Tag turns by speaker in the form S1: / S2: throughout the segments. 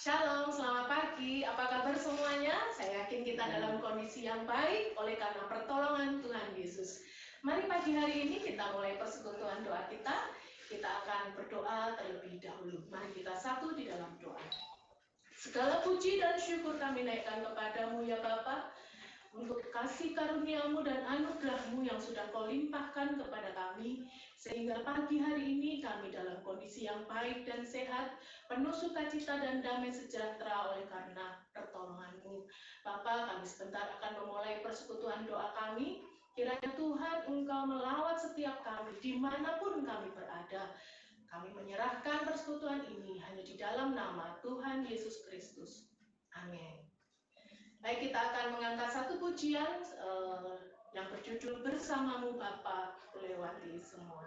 S1: Shalom, selamat pagi. Apa kabar semuanya? Saya yakin kita dalam kondisi yang baik oleh karena pertolongan Tuhan Yesus. Mari pagi hari ini kita mulai persekutuan doa kita. Kita akan berdoa terlebih dahulu. Mari kita satu di dalam doa. Segala puji dan syukur kami naikkan kepadamu ya Bapa, untuk kasih karuniamu dan anugerahmu yang sudah kau limpahkan kepada kami, sehingga pagi hari ini kami dalam kondisi yang baik dan sehat, penuh sukacita dan damai sejahtera oleh karena pertolonganmu. Bapa, kami sebentar akan memulai persekutuan doa kami. Kiranya Tuhan Engkau melawat setiap kami dimanapun kami berada. Kami menyerahkan persekutuan ini hanya di dalam nama Tuhan Yesus Kristus. Amin. Baik, kita akan mengangkat satu pujian yang berjudul Bersamamu Bapa Lewati Semua.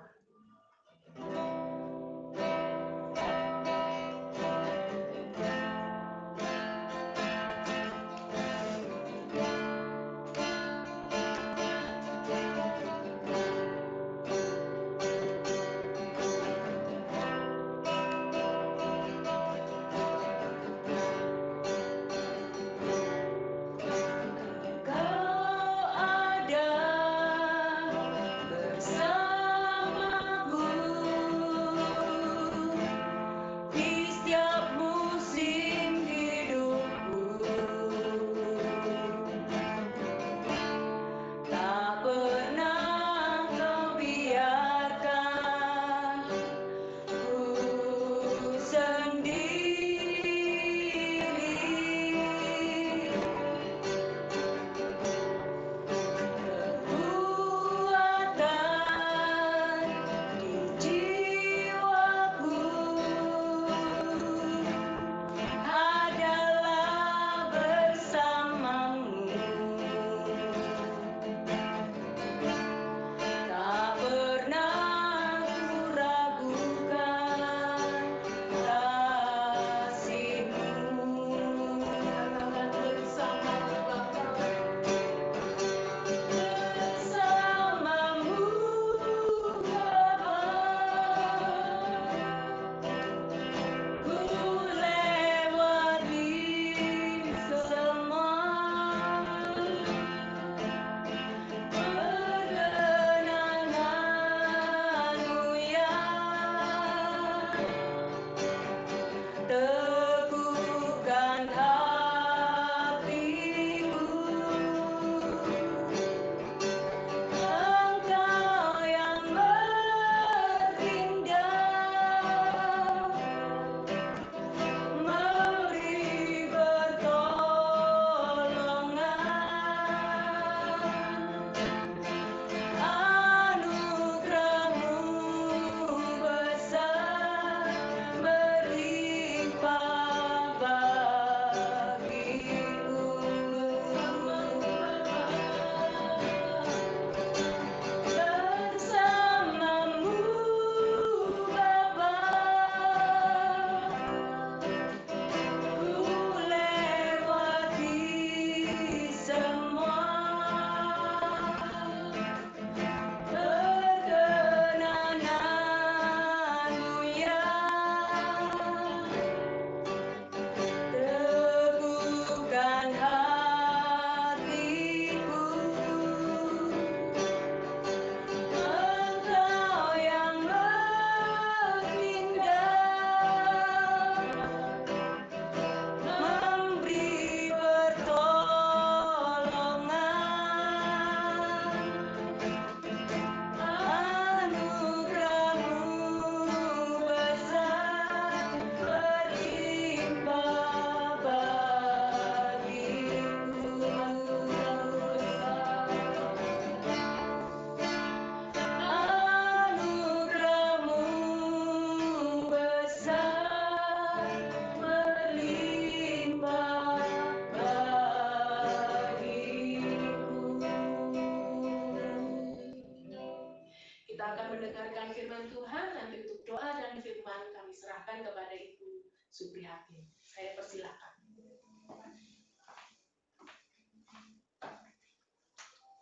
S1: Kita akan mendengarkan firman Tuhan, nanti untuk doa dan firman kami serahkan kepada Ibu Supriyati. Saya persilakan.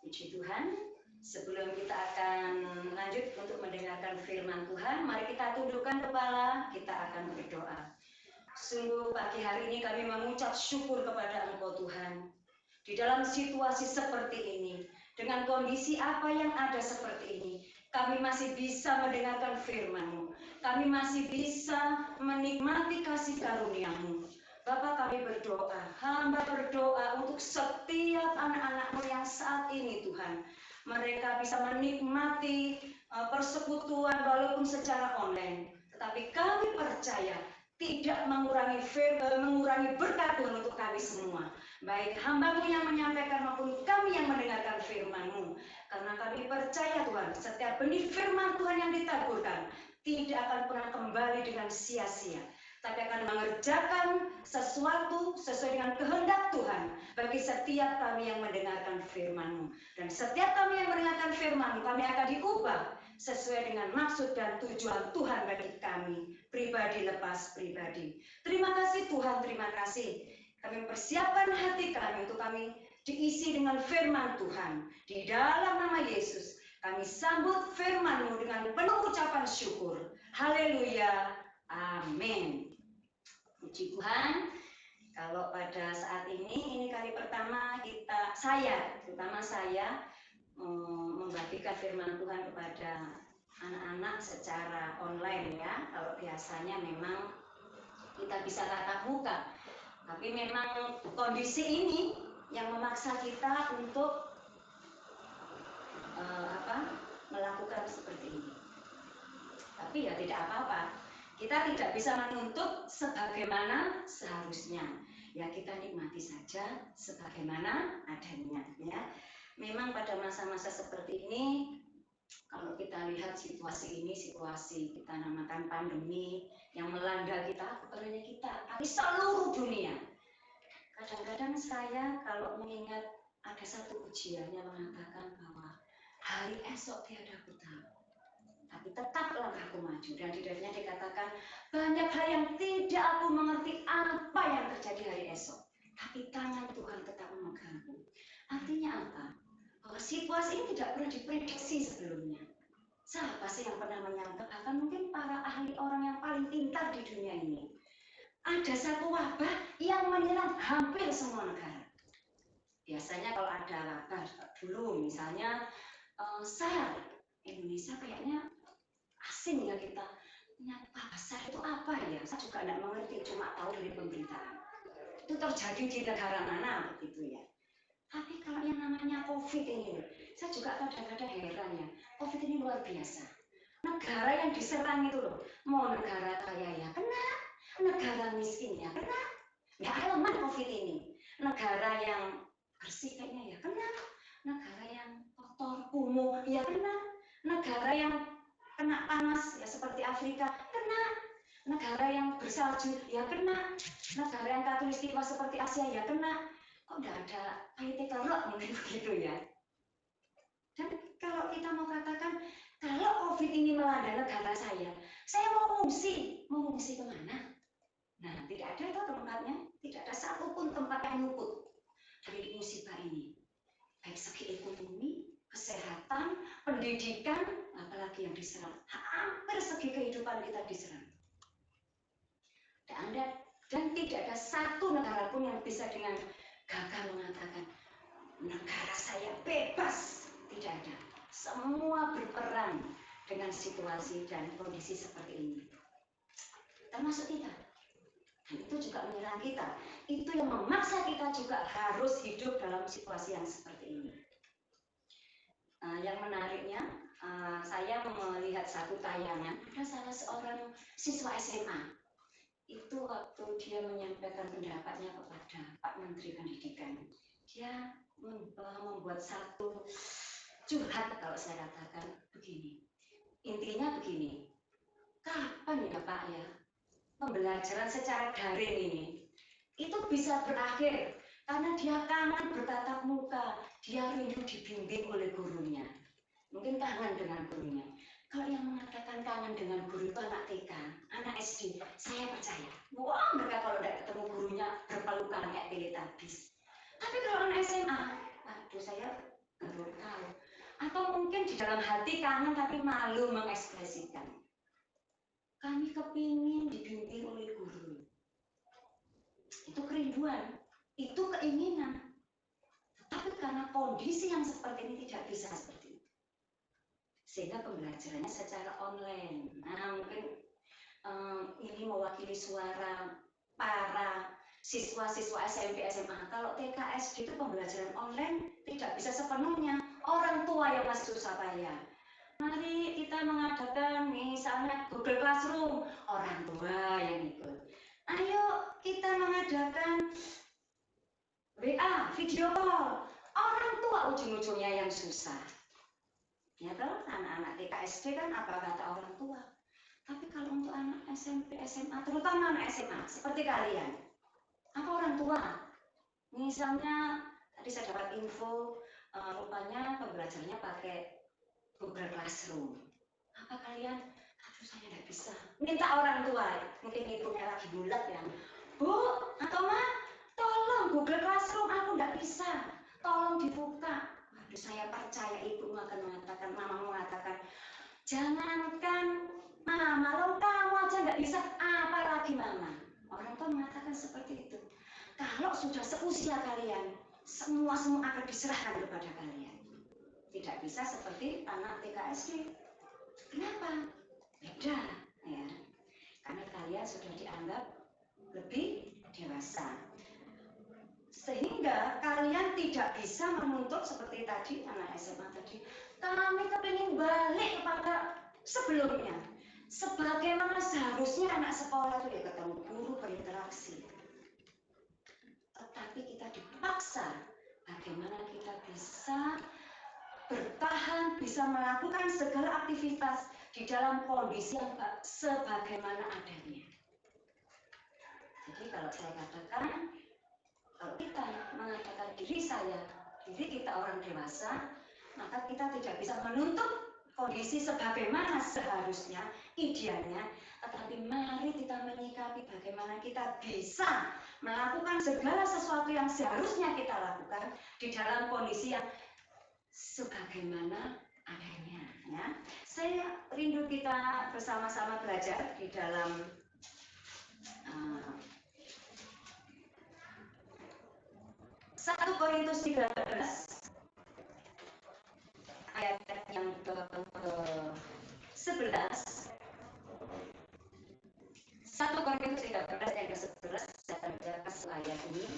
S2: Puji Tuhan, sebelum kita akan lanjut untuk mendengarkan firman Tuhan, mari kita tundukkan kepala, kita akan berdoa. Sungguh pagi hari ini kami mengucap syukur kepada Engkau Tuhan. Di dalam situasi seperti ini, dengan kondisi apa yang ada seperti ini, kami masih bisa mendengarkan firman-Mu. Kami masih bisa menikmati kasih karunia-Mu. Bapak, kami berdoa, hamba berdoa untuk setiap anak-anak-Mu yang saat ini Tuhan. Mereka bisa menikmati persekutuan walaupun secara online. Tetapi kami percaya tidak mengurangi berkat Tuhan untuk kami semua. Baik hamba-Mu yang menyampaikan maupun kami yang mendengarkan firman-Mu. Karena kami percaya Tuhan, setiap benih firman Tuhan yang ditaburkan tidak akan pernah kembali dengan sia-sia, tapi akan mengerjakan sesuatu sesuai dengan kehendak Tuhan bagi setiap kami yang mendengarkan firman-Mu. Dan setiap kami yang mendengarkan firman-Mu, kami akan diubah sesuai dengan maksud dan tujuan Tuhan bagi kami, pribadi lepas pribadi. Terima kasih Tuhan, terima kasih. Kami mempersiapkan hati kami untuk kami diisi dengan firman Tuhan. Di dalam nama Yesus, kami sambut firman-Mu dengan penuh ucapan syukur. Haleluya, amin. Puji Tuhan. Kalau pada saat ini kali pertama terutama saya membagikan firman Tuhan kepada anak-anak secara online ya. Kalau biasanya memang kita bisa tatap muka, tapi memang kondisi ini yang memaksa kita untuk melakukan seperti ini. Tapi ya tidak apa-apa. Kita tidak bisa menuntut sebagaimana seharusnya. Ya kita nikmati saja sebagaimana adanya. Ya, memang pada masa-masa seperti ini, kalau kita lihat situasi ini, situasi kita namakan pandemi yang melanda kita, bukan hanya kita, tapi seluruh dunia. Kadang-kadang saya kalau mengingat ada satu ujian yang mengatakan bahwa hari esok tiada ku tahu, tapi tetap langkahku maju. Dan di dalamnya dikatakan banyak hal yang tidak aku mengerti apa yang terjadi hari esok, tapi tangan Tuhan tetap memegangku. Artinya apa? Bahwa situasi ini tidak pernah diprediksi sebelumnya. Siapa sih yang pernah menyangka? Bahkan mungkin para ahli, orang yang paling pintar di dunia ini, ada satu wabah yang menyerang hampir semua negara. Biasanya kalau ada wabah dulu, misalnya SARS, Indonesia kayaknya asing ya kita. SARS itu apa ya? Saya juga tidak mengerti, cuma tahu dari pemberitaan. Itu terjadi di negara mana begitu ya. Tapi kalau yang namanya COVID ini, saya juga kadang-kadang heran ya. COVID ini luar biasa. Negara yang diserang itu loh, mau negara kaya ya kena, negara miskin ya kena. Ya elemen COVID ini. Negara yang bersih kayaknya ya kena, negara yang kotor, kumuh ya kena, negara yang kena panas ya seperti Afrika kena, negara yang bersalju ya kena, negara yang katulistiwa seperti Asia ya kena. Kok nggak ada political mungkin begitu ya. Dan kalau kita mau katakan, kalau COVID ini melanda negara saya mau mengungsi kemana? Nah, tidak ada itu tempatnya, tidak ada satupun tempat yang luput dari musibah ini. Baik segi ekonomi, kesehatan, pendidikan, apalagi yang diserang. Hampir segi kehidupan kita diserang. Dan tidak ada satu negara pun yang bisa dengan gagah mengatakan negara saya bebas. Tidak ada. Semua berperang dengan situasi dan kondisi seperti ini. Termasuk kita. Dan itu juga menyerang kita. Itu yang memaksa kita juga harus hidup dalam situasi yang seperti ini. Yang menariknya, saya melihat satu tayangan. Ada salah seorang siswa SMA. Itu waktu dia menyampaikan pendapatnya kepada Pak Menteri Pendidikan, dia membuat satu curhat, kalau saya katakan begini. Intinya begini, kapan ya Pak ya pembelajaran secara daring ini itu bisa berakhir, karena dia kangen bertatap muka, dia rindu dibimbing oleh gurunya, mungkin kangen dengan gurunya. Kalau yang mengatakan kangen dengan guru itu anak TK, anak SD, saya percaya. Wah, mereka kalau tidak ketemu gurunya berpelukan kayak Teletubbies. Tapi kalau anak SMA, aduh saya baru tahu. Atau mungkin di dalam hati kangen tapi malu mengekspresikan. Kami kepingin dibimbing oleh guru. Itu kerinduan, itu keinginan. Tapi karena kondisi yang seperti ini tidak bisa seperti itu. Sehingga pembelajarannya secara online. Nah, mungkin ini mewakili suara para siswa-siswa SMP SMA. Kalau TK SD itu pembelajaran online tidak bisa sepenuhnya. Orang tua yang masih susah payah. Mari kita mengadakan misalnya Google Classroom, orang tua yang ikut. Ayo kita mengadakan WA, video call, orang tua ujung-ujungnya yang susah. Ya toh, anak-anak TK SD kan apa kata orang tua. Tapi kalau untuk anak SMP, SMA, terutama anak SMA, seperti kalian, apa orang tua? Misalnya, tadi saya dapat info, rupanya pembelajarannya pakai Google Classroom. Apa kalian? Aduh, saya tidak bisa. Minta orang tua, mungkin ibunya lagi bulat ya. Bu, atau Ma, tolong Google Classroom aku tidak bisa. Tolong dibuka. Waduh, saya percaya ibu akan mengatakan, mama mengatakan, jangankan Mama, kalau kamu aja nggak bisa, apalagi Mama. Orang tua mengatakan seperti itu. Kalau sudah seusia kalian, semua akan diserahkan kepada kalian. Tidak bisa seperti anak TK SD. Kenapa? Beda, ya. Karena kalian sudah dianggap lebih dewasa. Sehingga kalian tidak bisa menuntut seperti tadi anak SMA tadi. Kami kepingin balik kepada sebelumnya. Sebagaimana seharusnya anak sekolah itu ya ketemu guru, berinteraksi. Tetapi kita dipaksa bagaimana kita bisa bertahan, bisa melakukan segala aktivitas di dalam kondisi yang sebagaimana adanya. Jadi kalau saya katakan, kalau kita mengatakan diri kita orang dewasa, maka kita tidak bisa menuntut kondisi sebagaimana seharusnya, idealnya, tetapi mari kita menyikapi bagaimana kita bisa melakukan segala sesuatu yang seharusnya kita lakukan di dalam kondisi yang sebagaimana adanya, ya. Saya rindu kita bersama-sama belajar di dalam 1 Korintus 13 ayat yang ke-11. 1 Korintus 13 ayat ke-11, saya akan bacakan ayat ini.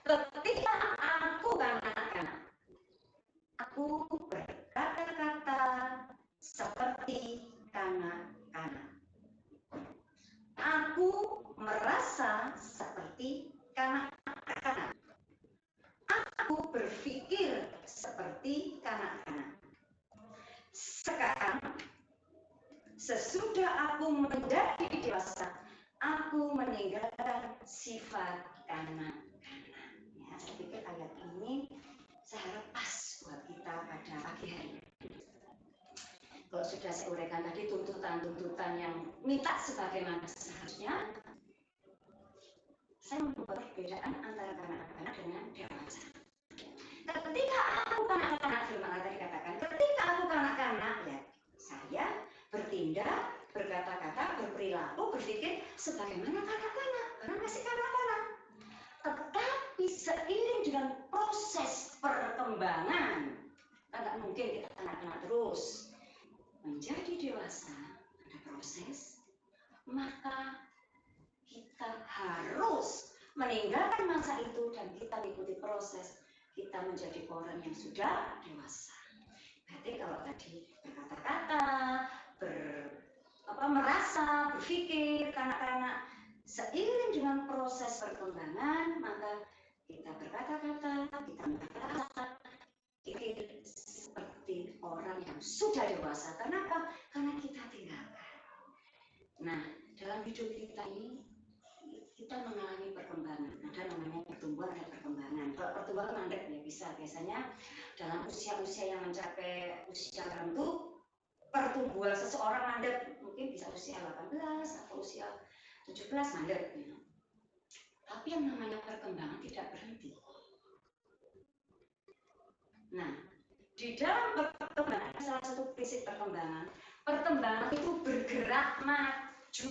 S2: Ketika aku kanak-kanak, aku berkata-kata seperti kanak-kanak. Aku merasa seperti kanak-kanak. Aku berpikir seperti kanak-kanak. Sekarang, sesudah aku menjadi dewasa, aku meninggalkan sifat kanak-kanak. Ya, saya pikir ayat ini saya harap pas buat kita pada pagi hari ini. Kalau sudah saya uraikan tadi tuntutan-tuntutan yang minta sebagaimana seharusnya, saya membuat perbedaan antara kanak-kanak dengan dewasa. Ketika aku kanak-kanak, firman Allah tadi katakan, ketika aku kanak-kanak, ya, saya bertindak, berkata-kata, berperilaku, berpikir sebagaimana kanak-kanak, karena masih kanak-kanak. Tetapi seiring dengan proses perkembangan, tidak mungkin kita kanak-kanak terus, menjadi dewasa, ada proses, maka kita harus meninggalkan masa itu dan kita mengikuti proses, kita menjadi orang yang sudah dewasa. Berarti kalau tadi berkata-kata, merasa, berpikir, kanak-kanak, seiring dengan proses perkembangan, maka kita berkata-kata, kita merasa, pikir seperti orang yang sudah dewasa. Kenapa? Karena kita tinggalkan. Nah, dalam hidup kita ini, kita mengalami perkembangan. Ada namanya pertumbuhan dan perkembangan. Kalau pertumbuhan mandek ya bisa. Biasanya dalam usia-usia yang mencapai usia tertentu, pertumbuhan seseorang mandek. Mungkin bisa usia 18 atau usia 17 mandek. Ya. Tapi yang namanya perkembangan tidak berhenti. Nah, di dalam perkembangan, salah satu prinsip perkembangan itu bergerak maju,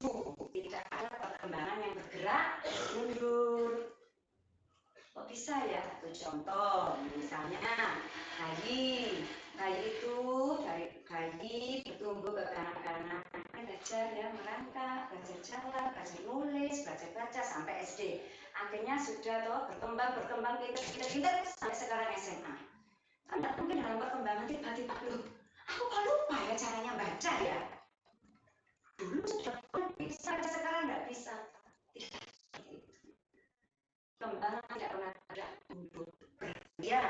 S2: tidak ada perkembangan yang bergerak mundur. Kok bisa ya? Satu contoh, misalnya bayi itu dari bayi bertumbuh ke kanak-kanak, belajar ya merangkak, belajar jalan, belajar nulis, belajar baca sampai SD. Akhirnya sudah toh berkembang kita sampai sekarang SMA. Karena mungkin dalam perkembangan tiba-tiba loh, aku kok lupa ya caranya baca ya. Dulu sudah bisa, sekarang nggak bisa. Kembangan tidak pernah ada untuk ya,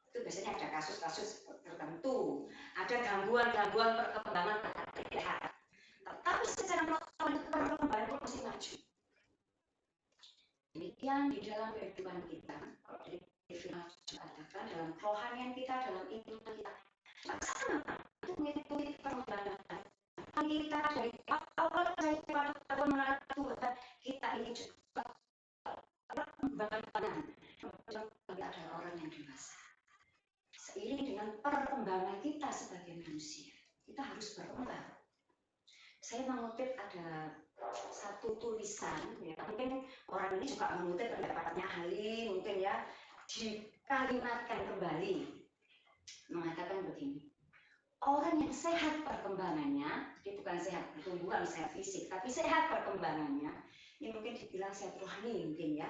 S2: itu biasanya ada kasus-kasus tertentu, ada gangguan-gangguan perkembangan terlihat. Tetapi secara normal perkembangan itu masih maju. Demikian di dalam kehidupan kita, kalau dari Firman katakan dalam kerohanian kita, dalam iman kita, sama itu mengikuti perkembangan kita dari awal pada mengenal Tuhan, kita ini juga perkembangan adalah orang yang dewasa. Seiring dengan perkembangan kita sebagai manusia, kita harus berkembang. Saya mengutip ada satu tulisan, ya, mungkin orang ini juga mengutip pendapatnya ahli, mungkin ya, dikalimatkan kembali, mengatakan begini. Orang yang sehat perkembangannya, jadi bukan sehat pertumbuhan, sehat fisik, tapi sehat perkembangannya, ini mungkin dibilang sehat rohani mungkin ya.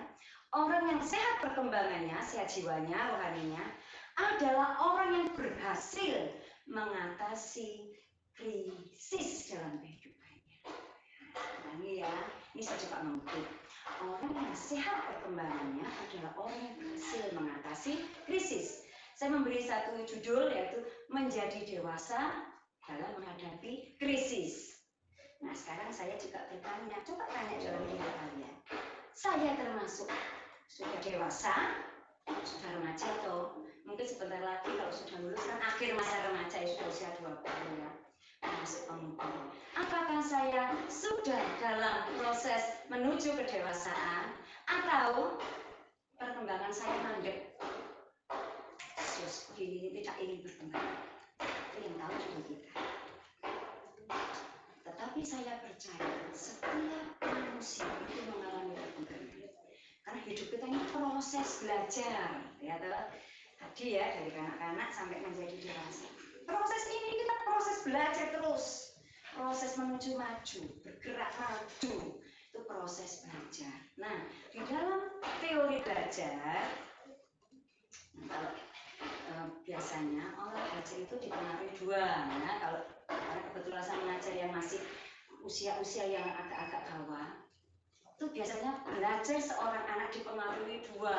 S2: Orang yang sehat perkembangannya, sehat jiwanya, rohaninya, adalah orang yang berhasil mengatasi krisis dalam kehidupannya. Ini ya, ini saya coba mengutip. Orang yang sehat perkembangannya adalah orang yang berhasil mengatasi krisis. Saya memberi satu judul yaitu menjadi dewasa dalam menghadapi krisis. Nah sekarang saya juga bertanya, coba tanya dalam diri kalian. Saya termasuk sudah dewasa, sudah remaja atau mungkin sebentar lagi kalau sudah lulus kan akhir masa remaja ya sudah usia 20 ya, masuk pemuda. Apakah saya sudah dalam proses menuju kedewasaan atau perkembangan saya mandek? Begini tidak ingin berkembang. Itu yang tahu cuma kita. Tetapi saya percaya setiap manusia itu mengalami perkembangan. Karena hidup kita ini proses belajar, ya tadi ya dari kanak-kanak sampai menjadi dewasa. Proses ini kita proses belajar terus, proses menuju maju, bergerak maju, itu proses belajar. Nah di dalam teori belajar, kalau biasanya orang belajar itu dipengaruhi dua, ya kalau kebetulan saya mengajar yang masih usia-usia yang agak-agak bawah, itu biasanya belajar seorang anak dipengaruhi dua,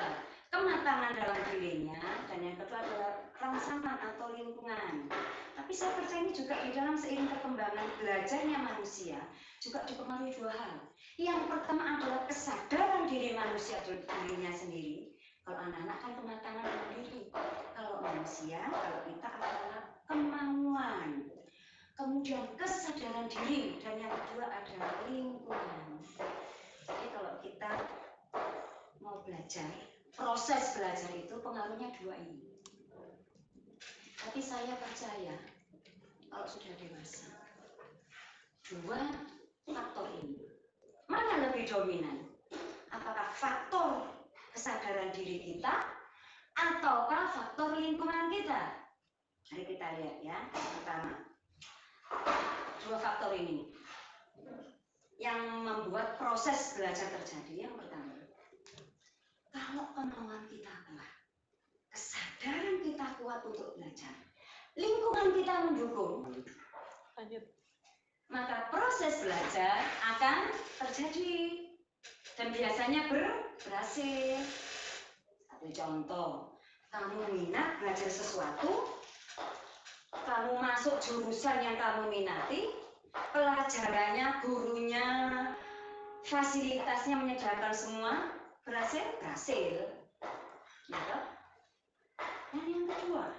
S2: kematangan dalam dirinya dan yang kedua adalah rangsangan atau lingkungan. Tapi saya percaya ini juga di dalam seiring perkembangan belajarnya manusia juga dipengaruhi dua hal. Yang pertama adalah kesadaran diri manusia dirinya sendiri. Kalau anak-anak kan kematangan dalam diri. Kalau manusia, kalau kita adalah kemauan. Kemudian kesadaran diri dan yang kedua adalah lingkungan. Jadi kalau kita mau belajar, proses belajar itu pengaruhnya dua ini. Tapi saya percaya kalau sudah dewasa, dua faktor ini mana lebih dominan? Apakah faktor kesadaran diri kita ataukah faktor lingkungan kita? Mari kita lihat ya. Pertama, dua faktor ini yang membuat proses belajar terjadi. Yang pertama, kalau kemauan kita kuat, kesadaran kita kuat untuk belajar, lingkungan kita mendukung, maka proses belajar akan terjadi dan biasanya berhasil. Satu contoh, kamu minat belajar sesuatu, kamu masuk jurusan yang kamu minati, pelajarannya, gurunya, fasilitasnya menyediakan semua, berhasil. Ya. Dan yang kedua,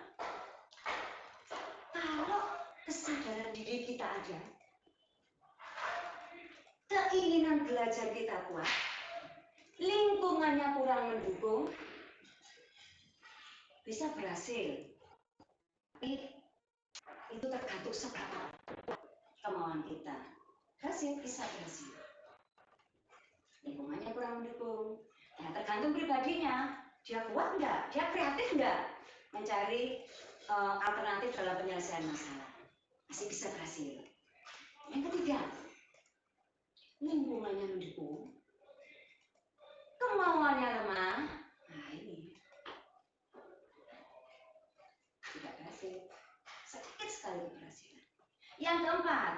S2: kalau kesadaran diri kita ada, keinginan belajar kita kuat, lingkungannya kurang mendukung, bisa berhasil. Tapi itu tergantung seberapa kemauan kita. Bisa berhasil. Lingkungannya kurang mendukung. Ya, tergantung tergantung pribadinya. Dia kuat enggak? Dia kreatif enggak? Mencari alternatif dalam penyelesaian masalah. Masih bisa berhasil. Yang ketiga, lingkungannya mendukung, kemauannya lemah. Nah ini tidak berhasil. Sedikit sekali keberhasilan. Yang keempat,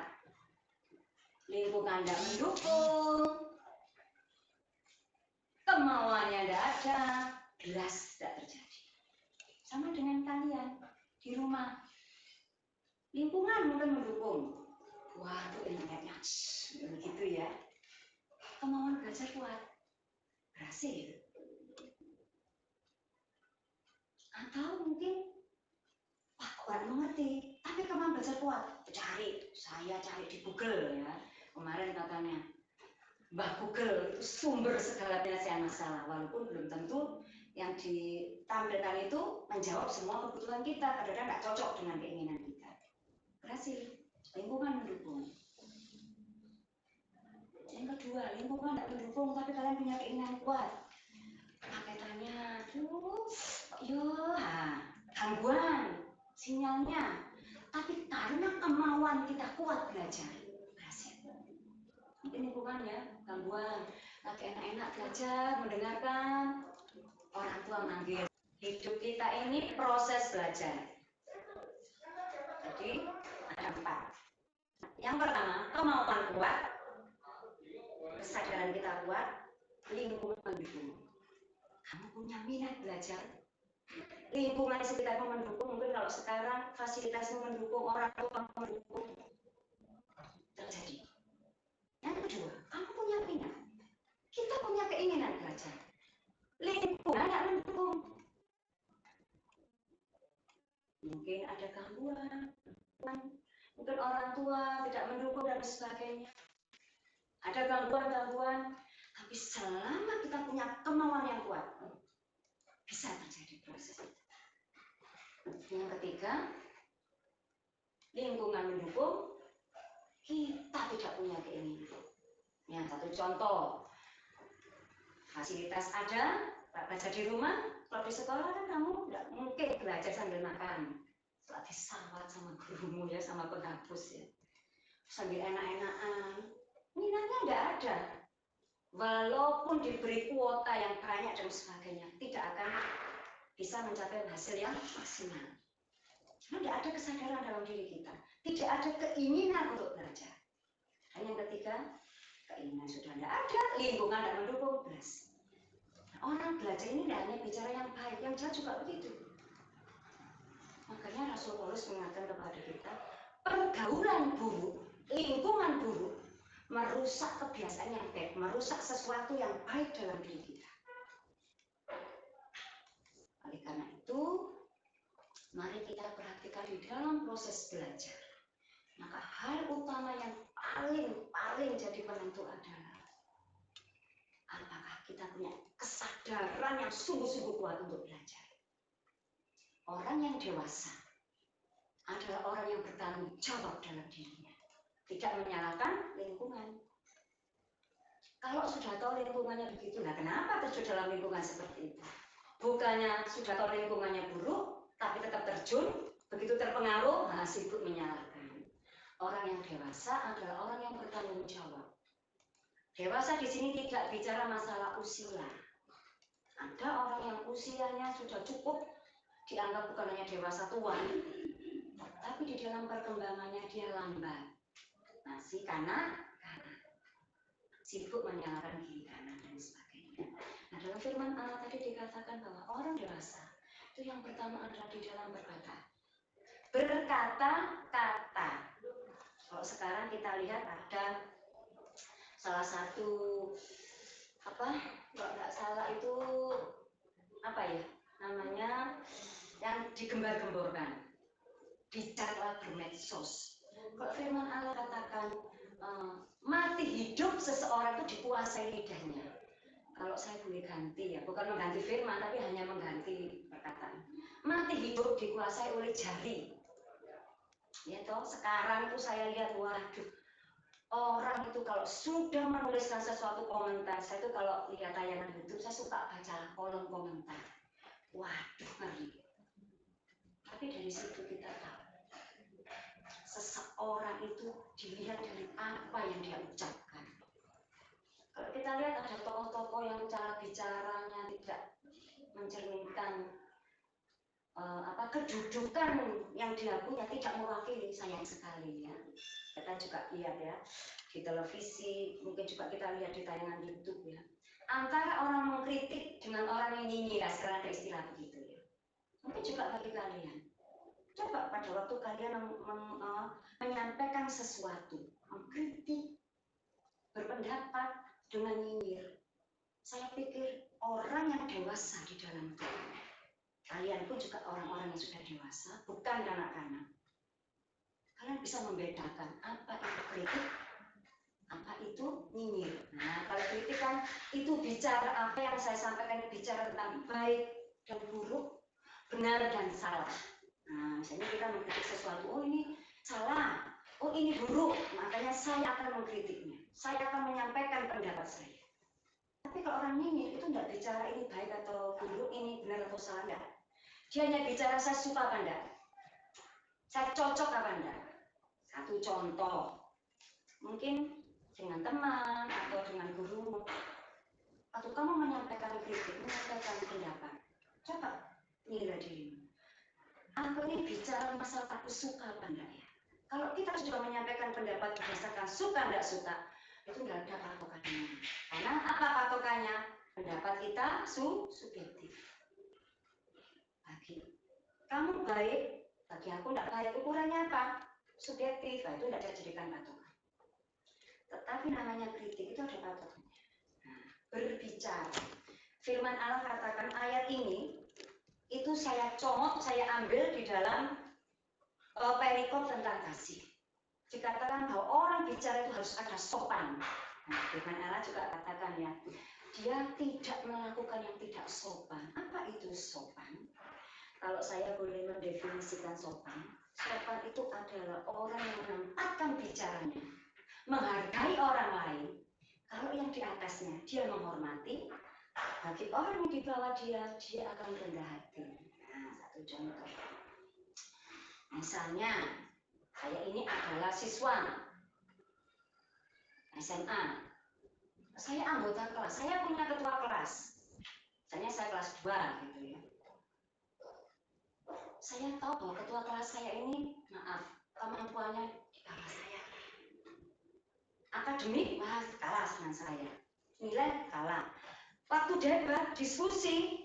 S2: lingkungan tidak mendukung, kemauannya tidak ada, jelas tidak terjadi. Sama dengan kalian di rumah, lingkungan mungkin mendukung. Waduh, internetnya begitu ya. Kemauan belajar kuat, berhasil. Atau mungkin, wah kok nggak mengerti, tapi kemauan belajar kuat. Saya cari di Google ya. Kemarin katanya, Mbah Google itu sumber segala penyelesaian masalah. Walaupun belum tentu yang ditampilkan itu menjawab semua kebutuhan kita. Kadang-kadang nggak cocok dengan keinginan kita. Berhasil, lingkungan mendukung. Yang kedua, lingkungan tidak mendukung, tapi kalian punya keinginan kuat. Paketannya, gangguan sinyalnya. Tapi karena kemauan kita kuat belajar, berhasil. Mungkin lingkungannya, gangguan, lagi enak-enak belajar, mendengarkan orang tua manggil. Hidup kita ini proses belajar. Jadi ada 4. Yang pertama, kemauan kuat, kesadaran kita kuat, lingkungan mendukung. Kamu punya minat belajar, lingkungan sekitarmu mendukung. Mungkin kalau sekarang fasilitasmu mendukung, orang tua mendukung, terjadi. Yang kedua, kamu punya minat, kita punya keinginan belajar, lingkungan tidak mendukung. Mungkin ada gangguan, mungkin orang tua tidak mendukung dan sebagainya. Ada gangguan-gangguan, tapi selama kita punya kemauan yang kuat, bisa terjadi proses itu. Yang ketiga, lingkungan mendukung, kita tidak punya keinginan. Yang satu contoh, fasilitas ada, belajar di rumah, kalau di sekolah kan kamu tidak mungkin belajar sambil makan. Setelah disawat sama gurumu ya, sama penghapus ya. Sambil enak-enakan, minatnya tidak ada. Walaupun diberi kuota yang banyak dan sebagainya, tidak akan bisa mencapai hasil yang maksimal. Karena tidak ada kesadaran dalam diri kita, tidak ada keinginan untuk belajar. Dan yang ketiga, keinginan sudah tidak ada, lingkungan tidak mendukung, belas. Nah, orang belajar ini tidak hanya bicara yang baik, yang jahat juga begitu. Makanya Rasul Paulus mengatakan kepada kita, pergaulan buruk, lingkungan buruk, merusak kebiasaan yang baik, merusak sesuatu yang baik dalam diri kita. Oleh karena itu, mari kita perhatikan di dalam proses belajar. Maka hal utama yang paling jadi penentu adalah apakah kita punya kesadaran yang sungguh-sungguh kuat untuk belajar. Orang yang dewasa adalah orang yang bertanggung jawab dalam dirinya, tidak menyalahkan lingkungan. Kalau sudah tahu lingkungannya begitu, nah kenapa terjun dalam lingkungan seperti itu? Bukannya sudah tahu lingkungannya buruk, tapi tetap terjun, begitu terpengaruh, sibuk menyalahkan. Orang yang dewasa adalah orang yang bertanggung jawab. Dewasa di sini tidak bicara masalah usia. Ada orang yang usianya sudah cukup, dianggap bukan hanya dewasa tua, tapi di dalam perkembangannya dia lambat. Masih kanak, sibuk menyalahkan kiri kanan dan sebagainya. Nah, dalam firman Allah tadi dikatakan bahwa orang dewasa itu yang pertama adalah di dalam berkata-kata. Kalau sekarang kita lihat ada salah satu kalau nggak salah itu namanya yang digembar-gemborkan, bicara bermedsos. Kalau firman Allah katakan mati hidup seseorang itu dikuasai lidahnya. Kalau saya boleh ganti ya, bukan mengganti firman tapi hanya mengganti perkataan. Mati hidup dikuasai oleh jari. Ya toh, sekarang itu saya lihat, waduh, orang itu kalau sudah menuliskan sesuatu komentar, saya itu kalau lihat tayangan YouTube, saya suka baca kolom komentar. Waduh, ngeri. Tapi dari situ kita tahu, seseorang itu dilihat dari apa yang dia ucapkan. Kalau kita lihat ada tokoh-tokoh yang cara bicaranya tidak mencerminkan kedudukan yang dia punya, tidak mewakili, sayang sekali ya. Kita juga lihat ya di televisi, mungkin juga kita lihat di tayangan YouTube ya. Antara orang mengkritik dengan orang yang nyinyir, sekarang ada istilah begitu ya. Mungkin juga bagi kalian. Coba pada waktu kalian menyampaikan sesuatu, mengkritik, berpendapat dengan nyinyir, saya pikir orang yang dewasa di dalam Tuhan, kalian pun juga orang-orang yang sudah dewasa, bukan kanak-kanak. Kalian bisa membedakan apa itu kritik, apa itu nyinyir. Nah, kalau kritik kan itu bicara apa yang saya sampaikan, bicara tentang baik dan buruk, benar dan salah. Nah, misalnya kita mengkritik sesuatu, oh ini salah, oh ini buruk, makanya saya akan mengkritiknya. Saya akan menyampaikan pendapat saya. Tapi kalau orang nyinyir itu tidak bicara ini baik atau buruk, ini benar atau salah, enggak. Dia hanya bicara saya suka apa enggak, saya cocok apa enggak. Satu contoh, mungkin dengan teman atau dengan guru, atau kamu menyampaikan kritik, menyampaikan pendapat, coba nilai dirimu. Aku ini bicara masalah aku suka apa enggak ya. Kalau kita sudah menyampaikan pendapat berdasarkan suka enggak suka, itu enggak ada patokannya. Karena apa patokannya? Pendapat kita subjektif. Bagi kamu baik, bagi aku enggak baik, ukurannya apa? Subjektif, itu enggak bisa dijadikan patokan. Tetapi namanya kritik itu ada patokannya. Nah, berbicara. Firman Allah katakan ayat ini itu saya comot, saya ambil di dalam perikop tentang kasih. Dikatakan bahwa orang bicara itu harus ada sopan. Nah, firman Allah juga katakan ya, dia tidak melakukan yang tidak sopan. Apa itu sopan? Kalau saya boleh mendefinisikan sopan, sopan itu adalah orang yang menempatkan bicaranya, menghargai orang lain. Kalau yang di atasnya, dia menghormati. Bagi orang yang di bawah dia akan rendah hati. Nah, satu contoh. Misalnya, saya ini adalah siswa SMA. Saya anggota kelas, saya punya ketua kelas. Misalnya saya kelas 2 gitu ya. Saya tahu bahwa ketua kelas saya ini, maaf, kemampuannya di bawah saya. Akademik, wah, kalah dengan saya. Nilai kalah. Waktu debat, diskusi,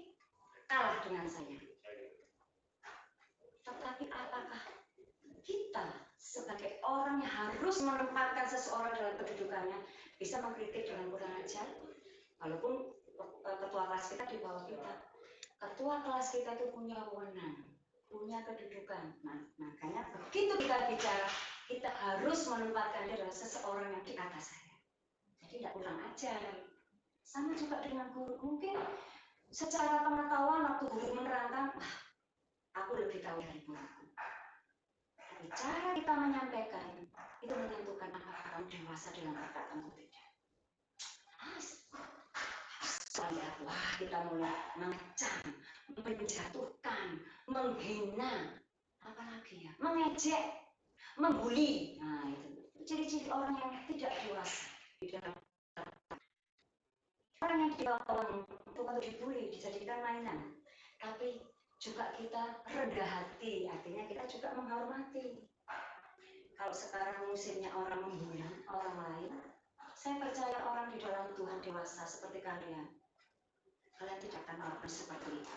S2: kalah dengan saya. Tetapi apakah kita sebagai orang yang harus menempatkan seseorang dalam kedudukannya bisa mengkritik dengan kurang ajar? Walaupun ketua kelas kita di bawah kita. Ketua kelas kita itu punya wewenang, punya kedudukan. Nah, makanya begitu kita bicara, kita harus menempatkan dia dalam seseorang yang di atas saya. Jadi tidak kurang ajar. Sama juga dengan guru, mungkin secara pengetahuan waktu guru menerangkan, wah, aku lebih tahu dari guruku. Tapi cara kita menyampaikan itu menentukan apakah kamu dewasa dalam perkataan atau tidak. Sampai wah, kita mulai mengecam, menjatuhkan, menghina, apalagi ya, mengejek, membuli. Nah, itu ciri-ciri orang yang tidak dewasa di dalam. Orang yang di bawah bukan dibully, dijadikan mainan, tapi juga kita rendah hati, artinya kita juga menghormati. Kalau sekarang musimnya orang membuli orang lain, saya percaya orang di dalam Tuhan dewasa seperti kalian tidak akan melakukan seperti itu.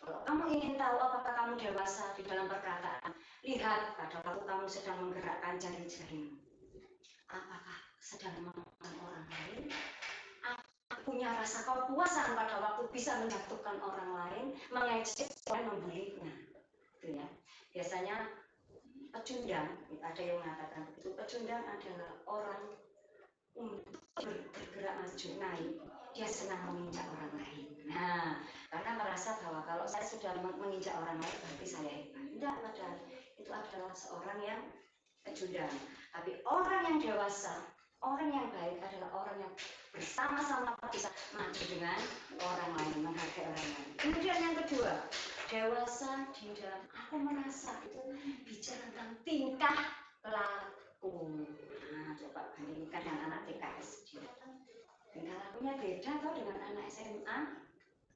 S2: Kalau kamu ingin tahu apakah kamu dewasa di dalam perkataan, lihat pada waktu kamu sedang menggerakkan jari-jarimu. Apakah sedang mengatakan orang lain? Punya rasa kepuasan pada waktu bisa menjatuhkan orang lain, mengejek dan membulinya. Itu ya. Biasanya pecundang, ada yang mengatakan begitu, pecundang adalah orang untuk bergerak maju naik, dia senang menginjak orang lain. Nah, karena merasa bahwa kalau saya sudah menginjak orang lain berarti saya hebat. Tidak, padahal itu adalah seorang yang pecundang. Tapi orang yang dewasa, orang yang baik adalah orang yang bersama-sama bisa maju dengan orang lain, menghargai orang lain. Kemudian yang kedua, dewasa di dalam aku merasa itu bicara tentang tingkah laku. Nah, coba bandingkan dengan anak TK SD. Tingkah lakunya beda atau dengan anak SMA,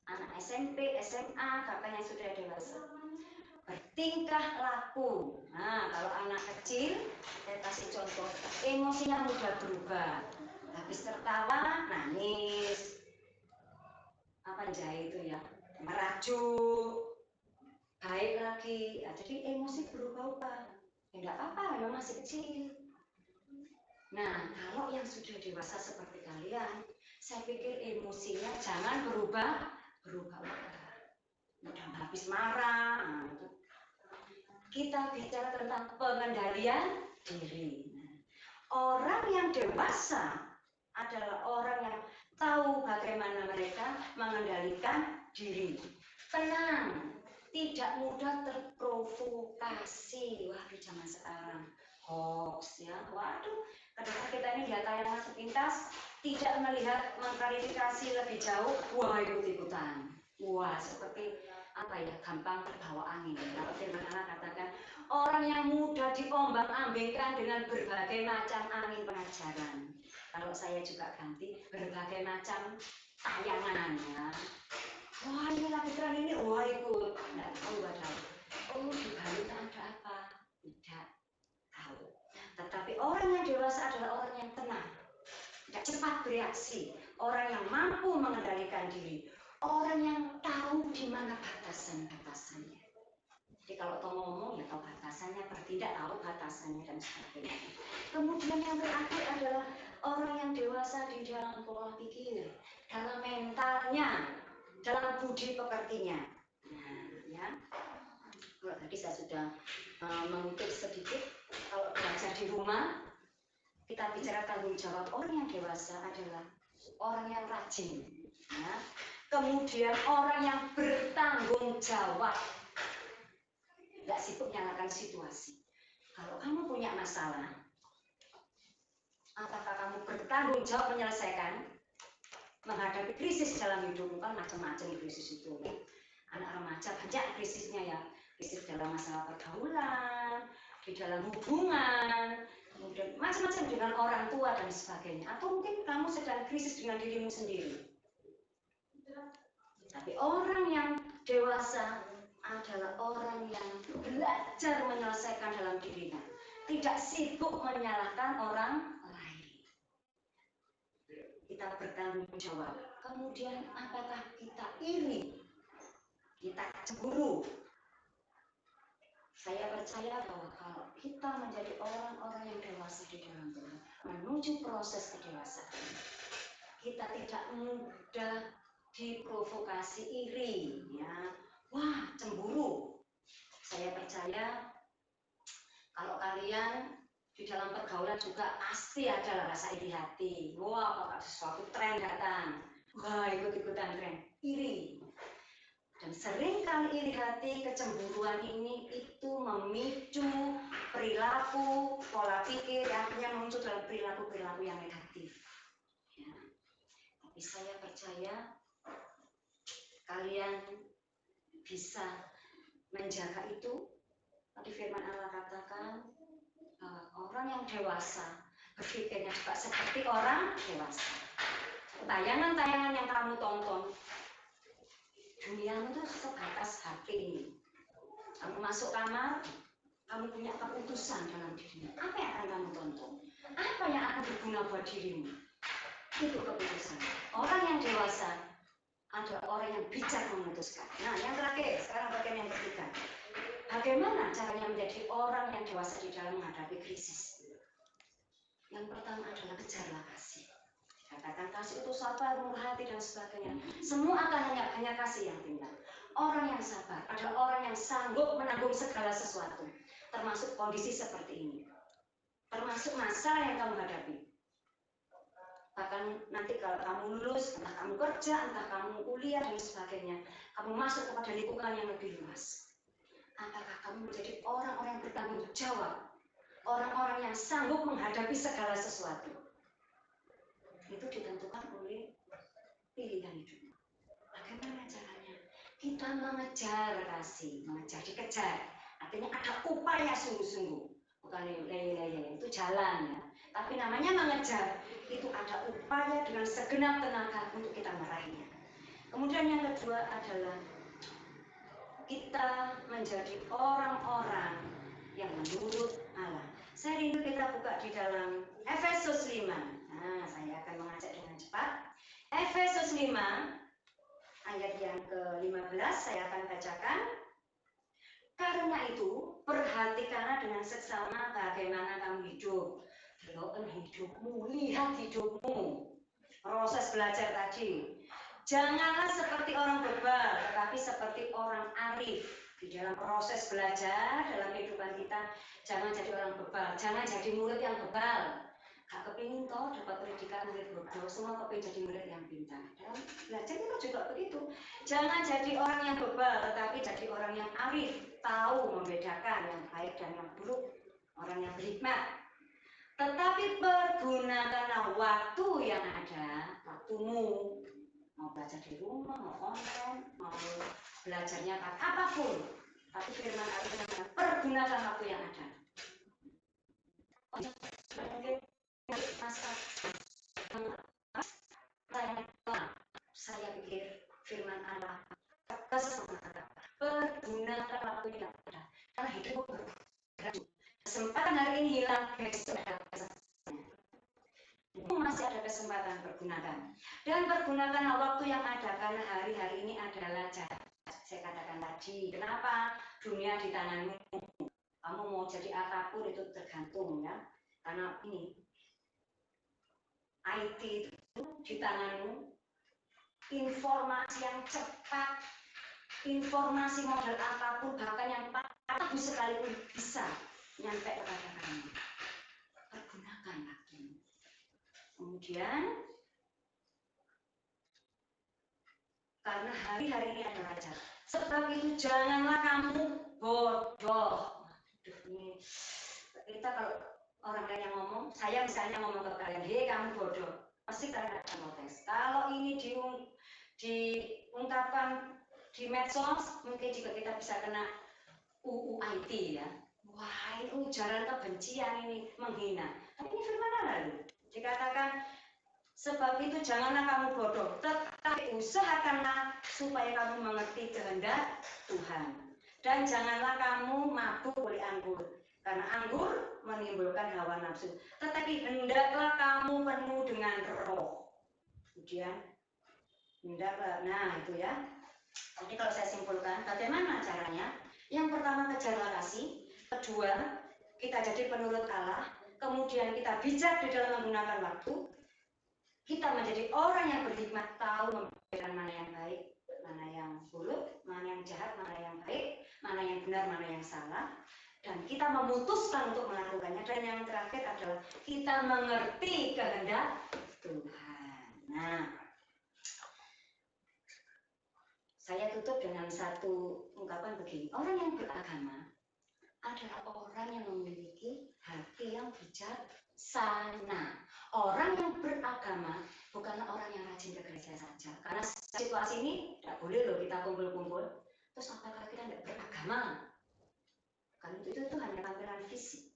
S2: anak SMP, SMA, bahkan yang sudah dewasa. Bertingkah laku. Nah, kalau anak kecil, saya kasih contoh, emosinya mudah berubah. Habis tertawa, nangis. Apa jahit itu ya? Merajuk. Baik lagi. Ya, jadi emosi berubah-ubah. Ya, enggak apa-apa, memang masih kecil. Nah, kalau yang sudah dewasa seperti kalian, saya pikir emosinya jangan berubah-ubah. Mudah habis marah. Nah, kita bicara tentang pengendalian diri. Orang yang dewasa adalah orang yang tahu bagaimana mereka mengendalikan diri. Tenang, tidak mudah terprovokasi. Wah, di zaman sekarang hoax ya. Waduh, kadang kita ini lihat tayangan sepintas, tidak melihat mengklarifikasi lebih jauh. Wah, ikut-ikutan. Wah, seperti apa ya, gampang terbawa angin. Kalau firman Allah katakan, orang yang mudah diombang-ambingkan dengan berbagai macam angin pengajaran. Kalau saya juga ganti berbagai macam tayangan ya. Wah, ini lagi tren ini, wah ikut. Nggak tahu padahal. Oh, di balik ada apa? Tidak tahu. Tetapi orang yang dewasa adalah orang yang tenang, tidak cepat bereaksi, orang yang mampu mengendalikan diri, orang yang tahu di mana batasan-batasannya. Jadi kalau tahu ngomong ya tahu batasannya, bertindak tahu batasannya dan sebagainya. Kemudian yang terakhir adalah orang yang dewasa di dalam pola pikir, dalam mentalnya, dalam budi pekertinya. Nah, ya. Kalau tadi saya sudah mengutip sedikit, kalau belajar di rumah, kita bicara tanggung jawab orang yang dewasa adalah orang yang rajin. Ya. Kemudian orang yang bertanggung jawab, nggak sibuk nyalakan situasi. Kalau kamu punya masalah, apakah kamu bertanggung jawab menyelesaikan? Menghadapi krisis dalam hidupmu kan macam-macam krisis itu. Anak remaja banyak krisisnya ya, krisis dalam masalah pergaulan, di dalam hubungan, kemudian macam-macam dengan orang tua dan sebagainya. Atau mungkin kamu sedang krisis dengan dirimu sendiri. Tapi orang yang dewasa adalah orang yang belajar menyelesaikan dalam dirinya, tidak sibuk menyalahkan orang lain. Kita bertanggung jawab. Kemudian apakah kita iri? Kita cemburu? Saya percaya bahwa kalau kita menjadi orang-orang yang dewasa di dalam Tuhan, menuju proses kedewasaan, kita tidak mudah diprovokasi iri, ya. Wah, cemburu. Saya percaya kalau kalian di dalam pergaulan juga pasti ada rasa iri hati. Wah, apakah sesuatu tren datang? Wah, ikut-ikutan tren. Iri. Dan sering kali iri hati, kecemburuan ini itu memicu perilaku, pola pikir, akhirnya muncul dalam perilaku-perilaku yang negatif. Ya. Tapi saya percaya kalian bisa menjaga itu. Tadi firman Allah katakan, orang yang dewasa berpikirnya juga seperti orang dewasa. Tayangan-tayangan yang kamu tonton, duniamu itu sebatas hati ini. Kamu masuk kamar, kamu punya keputusan dalam dirimu. Apa yang akan kamu tonton? Apa yang akan berguna buat dirimu? Itu keputusan. Orang yang dewasa adalah orang yang bijak memutuskan. Nah, yang terakhir, sekarang bagian yang ketiga. Bagaimana caranya menjadi orang yang dewasa di dalam menghadapi krisis? Yang pertama adalah kejarlah kasih. Dikatakan kasih itu sabar, murah hati dan sebagainya. Semua akan hanya kasih yang tinggal. Orang yang sabar adalah orang yang sanggup menanggung segala sesuatu, termasuk kondisi seperti ini, termasuk masalah yang kamu hadapi. Bahkan nanti kalau kamu lulus, entah kamu kerja, entah kamu kuliah dan sebagainya, kamu masuk kepada lingkungan yang lebih luas. Apakah kamu menjadi orang-orang yang bertanggung jawab orang-orang yang sanggup menghadapi segala sesuatu. Itu ditentukan oleh pilihan hidupnya. Bagaimana caranya? Kita mengejar kasih, dikejar. Artinya ada upaya sungguh-sungguh, bukan lele-lele, itu jalan ya. Tapi namanya mengejar, itu ada upaya dengan segenap tenaga untuk kita meraihnya. Kemudian yang kedua adalah kita menjadi orang-orang yang menurut Allah. Saya rindu kita buka di dalam Efesus 5. Nah, saya akan mengajak dengan cepat. Efesus 5 ayat yang ke-15 saya akan bacakan. Karena itu, perhatikanlah dengan seksama bagaimana kamu hidup. Delok hidupmu, lihat hidupmu. Proses belajar tadi. Janganlah seperti orang bebal, tetapi seperti orang arif. Di dalam proses belajar, dalam kehidupan kita, jangan jadi orang bebal, jangan jadi murid yang bebal. Gak kepingin toh dapat predikat murid bodoh, semua kepingin jadi murid yang pintar. Dalam belajar kita juga begitu. Jangan jadi orang yang bebal, tetapi jadi orang yang arif, tahu membedakan yang baik dan yang buruk, orang yang berhikmat. Tetapi pergunakanlah waktu yang ada, waktumu, mau belajar di rumah, mau online, mau belajarnya apapun. Tapi firman Allah, pergunakan waktu yang ada. Saya pikir firman Allah pergunakan waktu yang ada. Karena hidup kesempatan hari ini hilang, besok ada kesempatan. Masih ada kesempatan, pergunakan. Dan pergunakan waktu yang ada, karena hari-hari ini adalah jahat. Saya katakan tadi, kenapa dunia di tanganmu? Kamu mau jadi apapun itu tergantung ya. Karena ini IT itu di tanganmu, informasi yang cepat, informasi model apapun, bahkan yang bagus sekalipun bisa nyampe kepada kamu. Pergunakan waktumu. Kemudian, karena hari-hari ini adalah jahat. Sebab itu janganlah kamu bodoh. Aduh, ini kita kalau orang lain yang ngomong, saya misalnya ngomong ke kalian, hei kamu bodoh, pasti kalian akan protes. Kalau ini diungkapkan di medsos, mungkin juga kita bisa kena UU IT ya. Wah, ini ujaran kebencian, ini menghina. Tapi ini firman Allah loh. Dikatakan, sebab itu janganlah kamu bodoh, tetapi usahakanlah supaya kamu mengerti kehendak Tuhan. Dan janganlah kamu mabuk oleh anggur, karena anggur menimbulkan hawa nafsu. Tetapi hendaklah kamu penuh dengan roh. Kemudian hendaklah, nah itu ya. Jadi kalau saya simpulkan, bagaimana caranya? Yang pertama kejarlah kasih, kedua kita jadi penurut Allah, kemudian kita bijak di dalam menggunakan waktu, kita menjadi orang yang berhikmat, tahu membedakan mana yang baik, mana yang buruk, mana yang jahat, mana yang baik, mana yang benar, mana yang salah, dan kita memutuskan untuk melakukannya. Dan yang terakhir adalah kita mengerti kehendak Tuhan. Nah, saya tutup dengan satu ungkapan begini. Orang yang beragama adalah orang yang memiliki hati yang bijaksana. Orang yang beragama bukanlah orang yang rajin ke gereja saja. Karena situasi ini tidak boleh loh kita kumpul-kumpul. Terus apakah kita tidak beragama? Karena itu hanya tampilan fisik.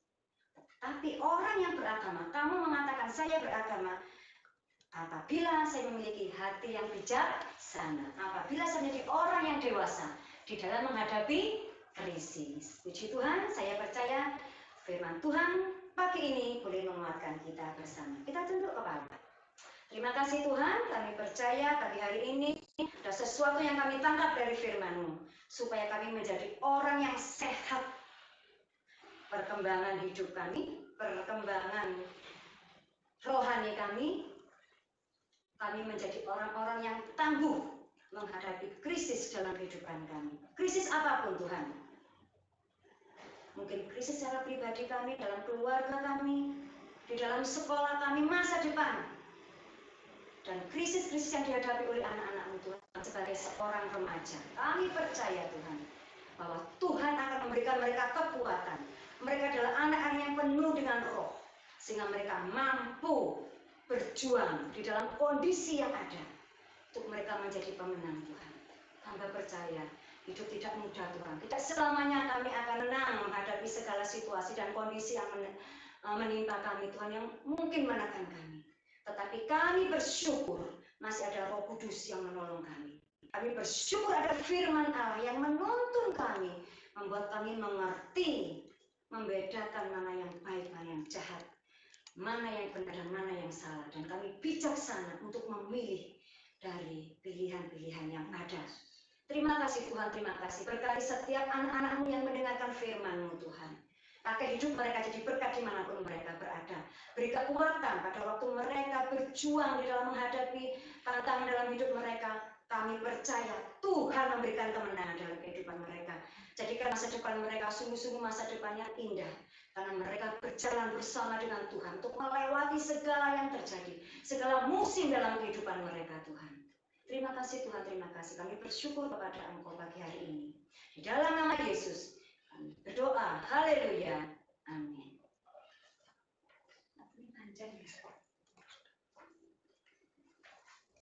S2: Tapi orang yang beragama, kamu mengatakan saya beragama, apabila saya memiliki hati yang bijaksana, apabila saya menjadi orang yang dewasa di dalam menghadapi krisis. Puji Tuhan, saya percaya firman Tuhan pagi ini boleh menguatkan kita bersama. Kita tunduk kepala. Terima kasih Tuhan, kami percaya pagi hari ini ada sesuatu yang kami tangkap dari firman-Mu, supaya kami menjadi orang yang sehat. Perkembangan hidup kami, perkembangan rohani kami menjadi orang-orang yang tangguh menghadapi krisis dalam kehidupan kami. Krisis apapun Tuhan. Mungkin krisis secara pribadi kami, dalam keluarga kami, di dalam sekolah kami, masa depan. Dan krisis-krisis yang dihadapi oleh anak-anak-Mu Tuhan sebagai seorang remaja. Kami percaya Tuhan, bahwa Tuhan akan memberikan mereka kekuatan, Mereka adalah anak-anak yang penuh dengan roh, sehingga mereka mampu berjuang di dalam kondisi yang ada untuk mereka menjadi pemenang Tuhan. Hamba percaya hidup tidak mudah Tuhan. Tidak selamanya kami akan menang menghadapi segala situasi dan kondisi yang menimpa kami Tuhan, yang mungkin menekan kami. Tetapi kami bersyukur masih ada Roh Kudus yang menolong kami. Kami bersyukur ada firman Allah yang menuntun kami, membuat kami mengerti, membedakan mana yang baik, mana yang jahat, mana yang benar dan mana yang salah. Dan kami bijaksana untuk memilih dari pilihan-pilihan yang ada. Terima kasih Tuhan, terima kasih. Berkati setiap anak-anak-Mu yang mendengarkan firman-Mu Tuhan. Pakai hidup mereka jadi berkat dimanapun mereka berada. Beri kekuatan pada waktu mereka berjuang di dalam menghadapi tantangan dalam hidup mereka. Kami percaya Tuhan memberikan kemenangan dalam kehidupan mereka. Jadikan masa depan mereka sungguh-sungguh masa depan yang indah. Karena mereka berjalan bersama dengan Tuhan untuk melewati segala yang terjadi. Segala musim dalam kehidupan mereka Tuhan. Terima kasih Tuhan, terima kasih. Kami bersyukur kepada Engkau pagi hari ini. Di dalam nama Yesus kami berdoa. Haleluya. Amin. Panjang ya.